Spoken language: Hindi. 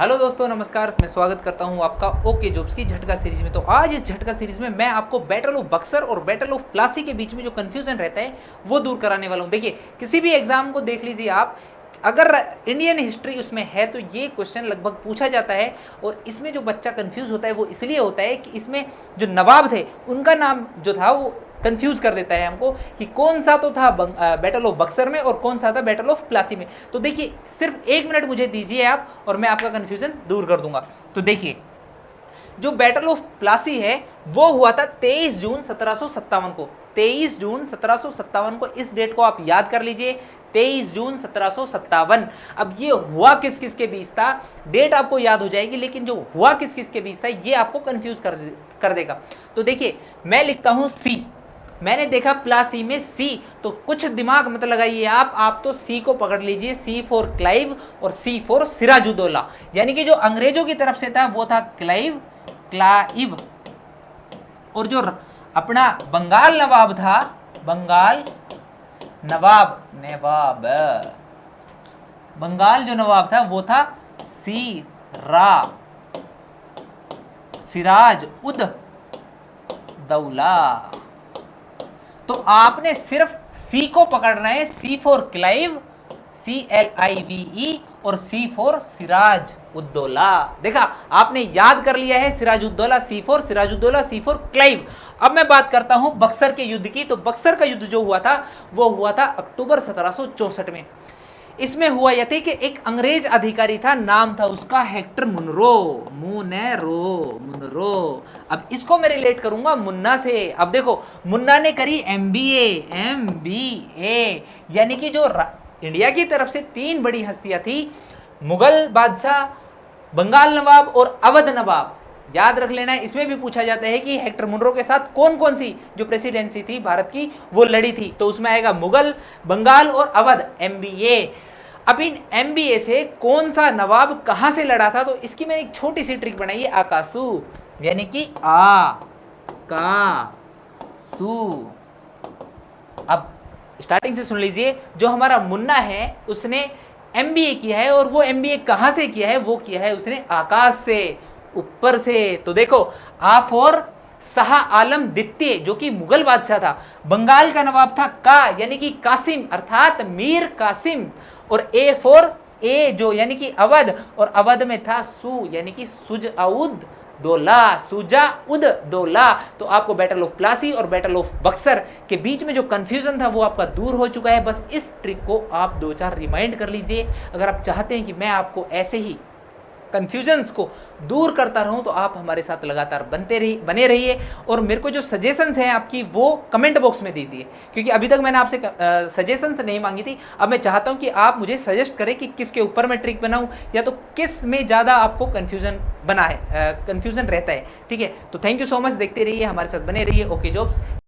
हेलो दोस्तों, नमस्कार। मैं स्वागत करता हूं आपका ओके जॉब्स की झटका सीरीज में। तो आज इस झटका सीरीज में मैं आपको बैटल ऑफ बक्सर और बैटल ऑफ प्लासी के बीच में जो कंफ्यूजन रहता है वो दूर कराने वाला हूं। देखिए, किसी भी एग्जाम को देख लीजिए आप, अगर इंडियन हिस्ट्री उसमें है तो ये क्वेश्चन लगभग पूछा जाता है। और इसमें जो बच्चा कंफ्यूज होता है वो इसलिए होता है कि इसमें जो नवाब थे उनका नाम जो था वो कंफ्यूज कर देता है हमको कि कौन सा तो था बैटल ऑफ बक्सर में और कौन सा था बैटल ऑफ प्लासी में। तो देखिए, सिर्फ 1 मिनट मुझे दीजिए आप और मैं आपका कंफ्यूजन दूर कर दूंगा। तो देखिए, जो बैटल ऑफ प्लासी है वो हुआ था 23 जून 1757 को। 23 जून 1757 को, इस डेट को आप याद कर लीजिए, 23 जून 1757। अब ये हुआ किस किस के बीच था, डेट आपको याद हो जाएगी, लेकिन जो हुआ किस किस के बीच था ये आपको कंफ्यूज कर देगा। तो देखिए, मैं लिखता हूं सी, मैंने देखा प्लासी में सी, तो कुछ दिमाग मत लगाइए आप तो सी को पकड़ लीजिए। सी फॉर क्लाइव और सी फॉर सिराजुद्दौला, यानी कि जो अंग्रेजों की तरफ से था वो था क्लाइव, और जो अपना बंगाल नवाब था, बंगाल बंगाल जो नवाब था वो था सिराज उद दौला। तो आपने सिर्फ सी को पकड़ना है, सी फॉर क्लाइव, CLIVE, और सी फॉर सिराज उद्दौला। देखा, आपने याद कर लिया है Siraj Uddaula, C for Sirajuddaula, C for Clive. अब मैं बात करता हूं बक्सर के युद्ध की। तो बक्सर का युद्ध जो हुआ था वो हुआ था अक्टूबर 1764 में। इसमें हुआ यह थे कि एक अंग्रेज अधिकारी था, नाम था उसका हेक्टर मुनरो। अब इसको मैं रिलेट करूंगा मुन्ना से। अब देखो, मुन्ना ने करी MBA, यानी कि जो इंडिया की तरफ से 3 बड़ी हस्तियां थी, मुगल बादशाह, बंगाल नवाब और अवध नवाब। याद रख लेना है, इसमें भी पूछा जाता है कि हेक्टर मुनरो के साथ कौन कौन सी जो प्रेसिडेंसी थी भारत की वो लड़ी थी। तो उसमें आएगा मुगल, बंगाल और अवध, MBA। अब इन MBA से कौन सा नवाब कहां से लड़ा था, तो इसकी मैंने एक छोटी सी ट्रिक बनाई है, आकासू, यानी कि आ का सू। अब स्टार्टिंग से सुन लीजिए, जो हमारा मुन्ना है उसने MBA किया है, और वो MBA कहां से किया है, वो किया है उसने आकाश से, ऊपर से। तो देखो, आ फॉर शाह आलम द्वितीय जो कि मुगल बादशाह था, बंगाल का नवाब था का, यानी कि कासिम अर्थात मीर कासिम, और ए फॉर ए जो यानी कि अवध, और अवध में था सू, यानी कि सुजाउद दौला। तो आपको बैटल ऑफ प्लासी और बैटल ऑफ बक्सर के बीच में जो कंफ्यूजन था वो आपका दूर हो चुका है। बस इस ट्रिक को आप 2-4 रिमाइंड कर लीजिए। अगर आप चाहते हैं कि मैं आपको ऐसे ही कंफ्यूजन्स को दूर करता रहूं तो आप हमारे साथ लगातार बने रहिए, और मेरे को जो सजेशंस हैं आपकी वो कमेंट बॉक्स में दीजिए, क्योंकि अभी तक मैंने आपसे सजेशंस नहीं मांगी थी। अब मैं चाहता हूं कि आप मुझे सजेस्ट करें कि किसके ऊपर मैं ट्रिक बनाऊं, या तो किस में ज़्यादा आपको कंफ्यूजन रहता है। ठीक है, तो थैंक यू सो मच, देखते रहिए, हमारे साथ बने रहिए। Okay jobs.